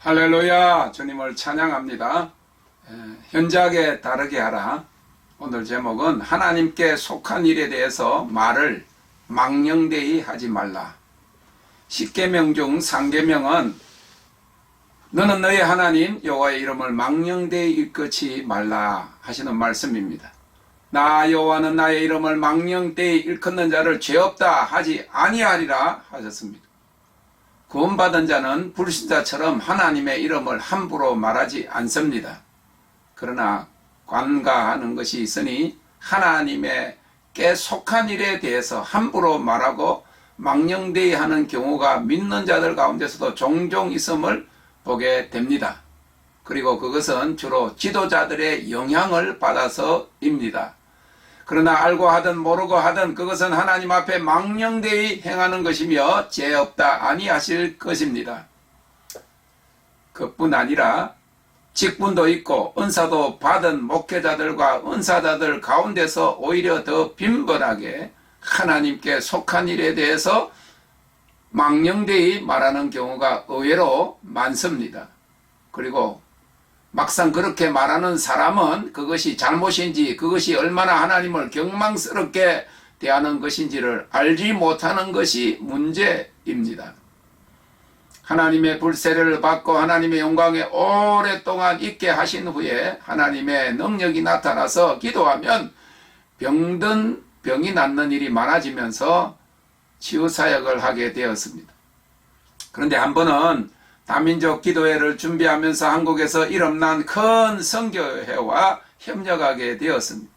할렐루야, 주님을 찬양합니다. 현저하게 다르게 하라. 오늘 제목은 하나님께 속한 일에 대해서 말을 망령되이 하지 말라. 10계명 중 3계명은 너는 너의 하나님 여호와의 이름을 망령되이 일컫지 말라 하시는 말씀입니다. 나 여호와는 나의 이름을 망령되이 일컫는 자를 죄없다 하지 아니하리라 하셨습니다. 구원받은 자는 불신자처럼 하나님의 이름을 함부로 말하지 않습니다. 그러나 관가하는 것이 있으니 하나님께 속한 일에 대해서 함부로 말하고 망령되이 하는 경우가 믿는 자들 가운데서도 종종 있음을 보게 됩니다. 그리고 그것은 주로 지도자들의 영향을 받아서입니다. 그러나 알고 하든 모르고 하든 그것은 하나님 앞에 망령되이 행하는 것이며 죄 없다 아니하실 것입니다. 그뿐 아니라 직분도 있고 은사도 받은 목회자들과 은사자들 가운데서 오히려 더 빈번하게 하나님께 속한 일에 대해서 망령되이 말하는 경우가 의외로 많습니다. 그리고 막상 그렇게 말하는 사람은 그것이 잘못인지 그것이 얼마나 하나님을 경망스럽게 대하는 것인지를 알지 못하는 것이 문제입니다. 하나님의 불세례를 받고 하나님의 영광에 오랫동안 있게 하신 후에 하나님의 능력이 나타나서 기도하면 병든 병이 낫는 일이 많아지면서 치유사역을 하게 되었습니다. 그런데 한 번은 다민족 기도회를 준비하면서 한국에서 이름난 큰 선교회와 협력하게 되었습니다.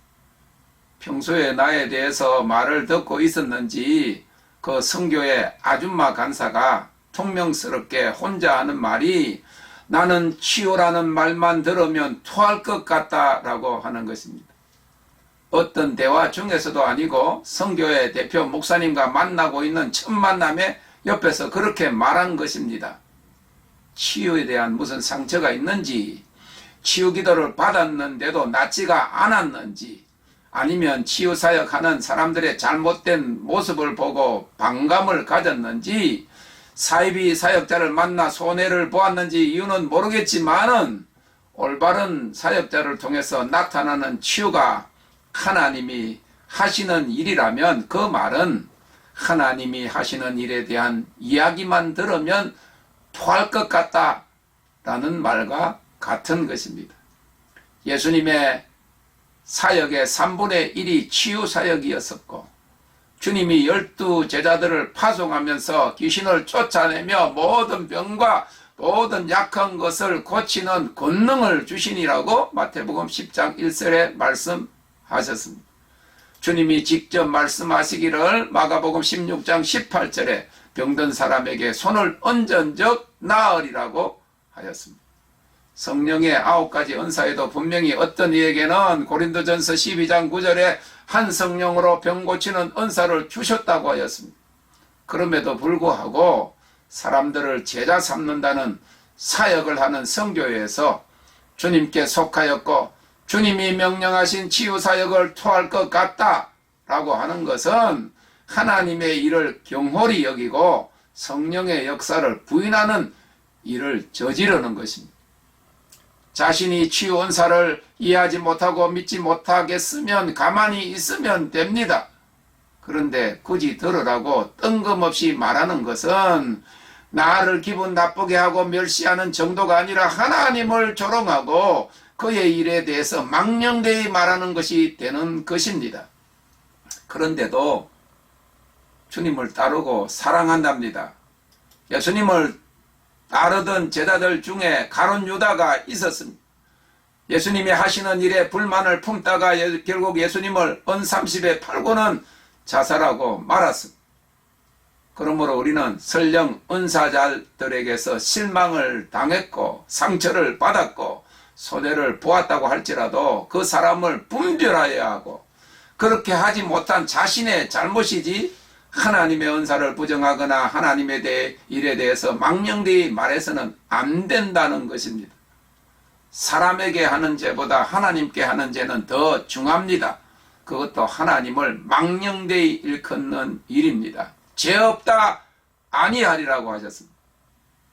평소에 나에 대해서 말을 듣고 있었는지 그 선교회 아줌마 간사가 퉁명스럽게 혼자 하는 말이 나는 치유라는 말만 들으면 토할 것 같다라고 하는 것입니다. 어떤 대화 중에서도 아니고 선교회 대표 목사님과 만나고 있는 첫 만남에 옆에서 그렇게 말한 것입니다. 치유에 대한 무슨 상처가 있는지, 치유 기도를 받았는데도 낫지가 않았는지, 아니면 치유 사역하는 사람들의 잘못된 모습을 보고 반감을 가졌는지, 사이비 사역자를 만나 손해를 보았는지 이유는 모르겠지만은 올바른 사역자를 통해서 나타나는 치유가 하나님이 하시는 일이라면 그 말은 하나님이 하시는 일에 대한 이야기만 들으면 토할 것 같다라는 말과 같은 것입니다. 예수님의 사역의 3분의 1이 치유 사역이었었고 주님이 12 제자들을 파송하면서 귀신을 쫓아내며 모든 병과 모든 약한 것을 고치는 권능을 주시니라고 마태복음 10장 1절에 말씀하셨습니다. 주님이 직접 말씀하시기를 마가복음 16장 18절에 병든 사람에게 손을 얹은 적 나으리라고 하였습니다. 성령의 9가지 은사에도 분명히 어떤 이에게는 고린도전서 12장 9절에 한 성령으로 병 고치는 은사를 주셨다고 하였습니다. 그럼에도 불구하고 사람들을 제자 삼는다는 사역을 하는 선교회에서 주님께 속하였고 주님이 명령하신 치유사역을 토할 것 같다라고 하는 것은 하나님의 일을 경홀히 여기고 성령의 역사를 부인하는 일을 저지르는 것입니다. 자신이 치유 은사를 이해하지 못하고 믿지 못하겠으면 가만히 있으면 됩니다. 그런데 굳이 들으라고 뜬금없이 말하는 것은 나를 기분 나쁘게 하고 멸시하는 정도가 아니라 하나님을 조롱하고 그의 일에 대해서 망령되이 말하는 것이 되는 것입니다. 그런데도 주님을 따르고 사랑한답니다. 예수님을 따르던 제자들 중에 가룟 유다가 있었습니다. 예수님이 하시는 일에 불만을 품다가 결국 예수님을 은30에 팔고는 자살하고 말았습니다. 그러므로 우리는 설령 은사자들에게서 실망을 당했고 상처를 받았고 손해를 보았다고 할지라도 그 사람을 분별하여야 하고 그렇게 하지 못한 자신의 잘못이지 하나님의 은사를 부정하거나 하나님의 일에 대해서 망령되이 말해서는 안 된다는 것입니다. 사람에게 하는 죄보다 하나님께 하는 죄는 더 중합니다. 그것도 하나님을 망령되이 일컫는 일입니다. 죄 없다 아니하리라고 하셨습니다.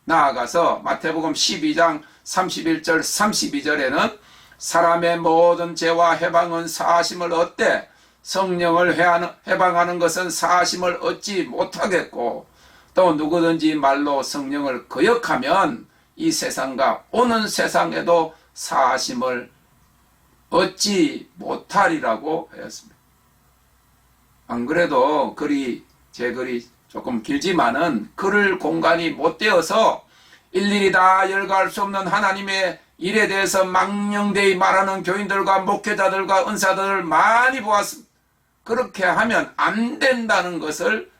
나아가서 마태복음 12장 31절 32절에는 사람의 모든 죄와 해방은 사하심을 얻되 성령을 해방하는 것은 사하심을 얻지 못하겠고 또 누구든지 말로 성령을 거역하면 이 세상과 오는 세상에도 사하심을 얻지 못하리라고 하였습니다. 안 그래도 제 글이 조금 길지만은 글을 공간이 못 되어서 일일이 다 열거할 수 없는 하나님의 일에 대해서 망령되이 말하는 교인들과 목회자들과 은사들을 많이 보았습니다. 그렇게 하면 안 된다는 것을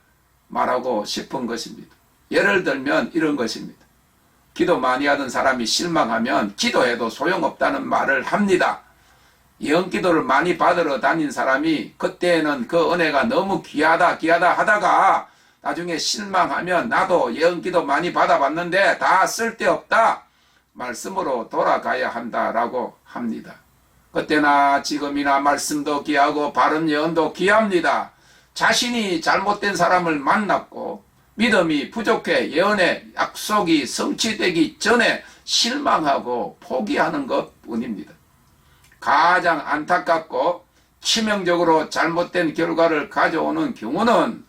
말하고 싶은 것입니다. 예를 들면 이런 것입니다. 기도 많이 하던 사람이 실망하면 기도해도 소용없다는 말을 합니다. 예언기도를 많이 받으러 다닌 사람이 그때는 그 은혜가 너무 귀하다 하다가 나중에 실망하면 나도 예언기도 많이 받아봤는데 다 쓸데없다 말씀으로 돌아가야 한다라고 합니다. 그때나 지금이나 말씀도 귀하고 바른 예언도 귀합니다. 자신이 잘못된 사람을 만났고 믿음이 부족해 예언의 약속이 성취되기 전에 실망하고 포기하는 것뿐입니다. 가장 안타깝고 치명적으로 잘못된 결과를 가져오는 경우는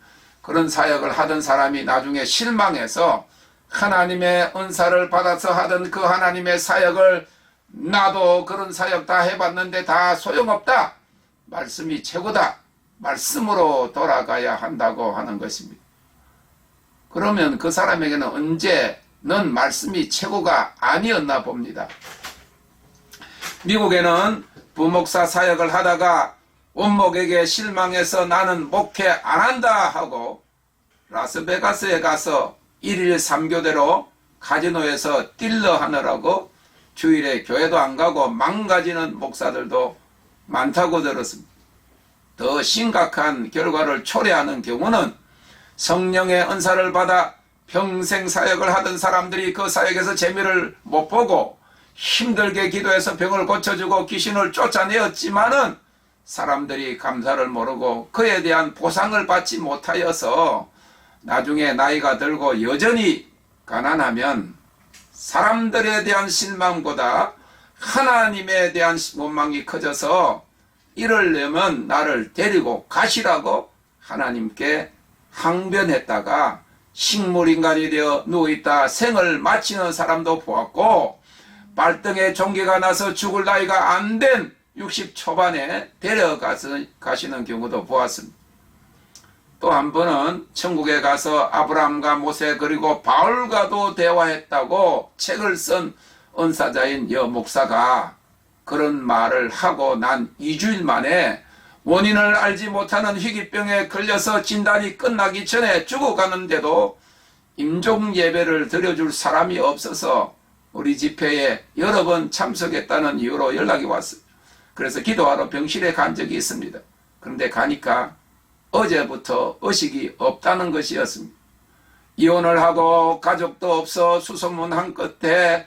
그런 사역을 하던 사람이 나중에 실망해서 하나님의 은사를 받아서 하던 그 하나님의 사역을 나도 그런 사역 다 해봤는데 다 소용없다. 말씀이 최고다. 말씀으로 돌아가야 한다고 하는 것입니다. 그러면 그 사람에게는 언제는 말씀이 최고가 아니었나 봅니다. 미국에는 부목사 사역을 하다가 원목에게 실망해서 나는 목회 안 한다 하고 라스베가스에 가서 1일 3교대로 카지노에서 딜러 하느라고 주일에 교회도 안 가고 망가지는 목사들도 많다고 들었습니다. 더 심각한 결과를 초래하는 경우는 성령의 은사를 받아 평생 사역을 하던 사람들이 그 사역에서 재미를 못 보고 힘들게 기도해서 병을 고쳐주고 귀신을 쫓아내었지만은 사람들이 감사를 모르고 그에 대한 보상을 받지 못하여서 나중에 나이가 들고 여전히 가난하면 사람들에 대한 실망보다 하나님에 대한 원망이 커져서 이러려면 나를 데리고 가시라고 하나님께 항변했다가 식물인간이 되어 누워있다 생을 마치는 사람도 보았고 발등에 종기가 나서 죽을 나이가 안 된 60 초반에 데려가시는 경우도 보았습니다. 또 한 번은 천국에 가서 아브라함과 모세 그리고 바울과도 대화했다고 책을 쓴 은사자인 여 목사가 그런 말을 하고 난 2주일 만에 원인을 알지 못하는 희귀병에 걸려서 진단이 끝나기 전에 죽어가는데도 임종 예배를 드려줄 사람이 없어서 우리 집회에 여러 번 참석했다는 이유로 연락이 왔어요. 그래서 기도하러 병실에 간 적이 있습니다. 그런데 가니까 어제부터 의식이 없다는 것이었습니다. 이혼을 하고 가족도 없어 수소문한 끝에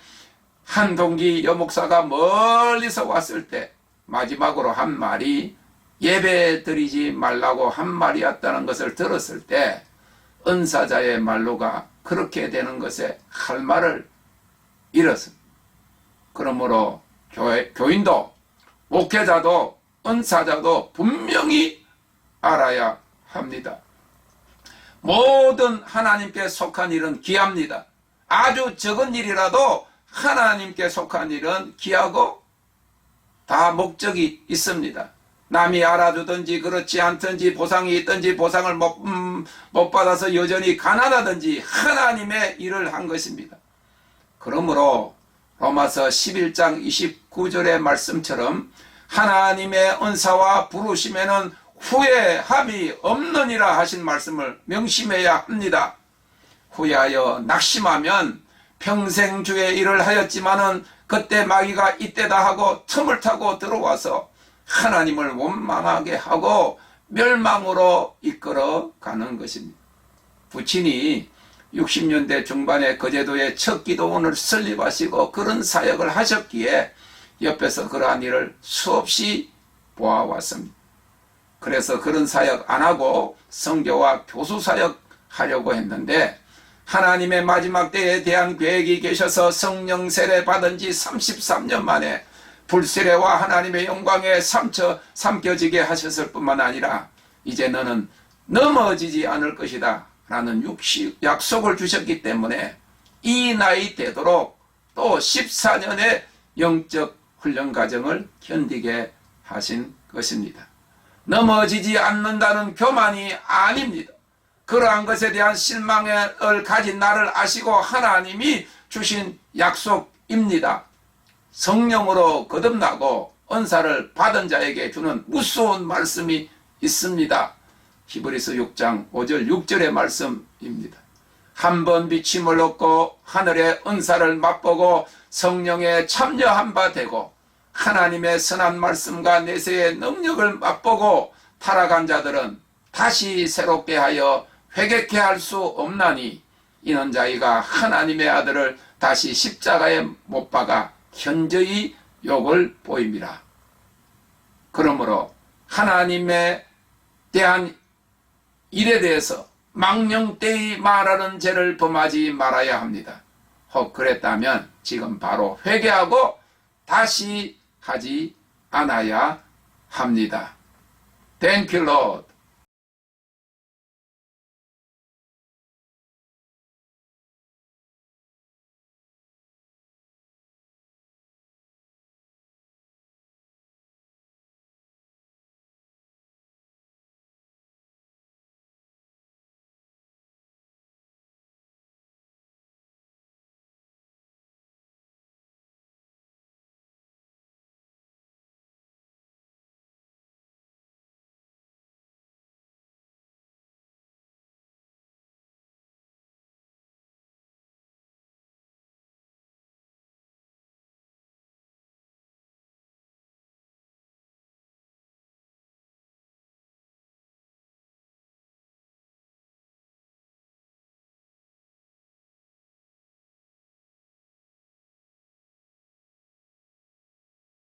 한 동기 여목사가 멀리서 왔을 때 마지막으로 한 말이 예배 드리지 말라고 한 말이었다는 것을 들었을 때 은사자의 말로가 그렇게 되는 것에 할 말을 잃었습니다. 그러므로 교인도 목회자도 은사자도 분명히 알아야 합니다. 모든 하나님께 속한 일은 귀합니다. 아주 적은 일이라도 하나님께 속한 일은 귀하고 다 목적이 있습니다. 남이 알아주든지 그렇지 않든지 보상이 있든지 보상을 못 받아서 여전히 가난하든지 하나님의 일을 한 것입니다. 그러므로 로마서 11장 29절의 말씀처럼 하나님의 은사와 부르심에는 후회함이 없느니라 하신 말씀을 명심해야 합니다. 후회하여 낙심하면 평생 주의 일을 하였지만은 그때 마귀가 이때다 하고 틈을 타고 들어와서 하나님을 원망하게 하고 멸망으로 이끌어 가는 것입니다. 부친이 60년대 중반에 거제도에 첫 기도원을 설립하시고 그런 사역을 하셨기에 옆에서 그러한 일을 수없이 보아왔습니다. 그래서 그런 사역 안 하고 선교와 교수 사역 하려고 했는데 하나님의 마지막 때에 대한 계획이 계셔서 성령 세례 받은 지 33년 만에 불세례와 하나님의 영광에 삼켜지게 하셨을 뿐만 아니라 이제 너는 넘어지지 않을 것이다 라는 약속을 주셨기 때문에 이 나이 되도록 또 14년의 영적 훈련 과정을 견디게 하신 것입니다. 넘어지지 않는다는 교만이 아닙니다. 그러한 것에 대한 실망을 가진 나를 아시고 하나님이 주신 약속입니다. 성령으로 거듭나고 은사를 받은 자에게 주는 무서운 말씀이 있습니다. 히브리서 6장 5절 6절의 말씀입니다. 한 번 비침을 얻고 하늘의 은사를 맛보고 성령에 참여한 바 되고 하나님의 선한 말씀과 내세의 능력을 맛보고 타락한 자들은 다시 새롭게 하여 회개케 할 수 없나니 이는 자기가 하나님의 아들을 다시 십자가에 못 박아 현저히 욕을 보입니다. 그러므로 하나님에 대한 일에 대해서 망령되이 말하는 죄를 범하지 말아야 합니다. 혹 그랬다면 지금 바로 회개하고 다시 하지 않아야 합니다. Thank you, Lord.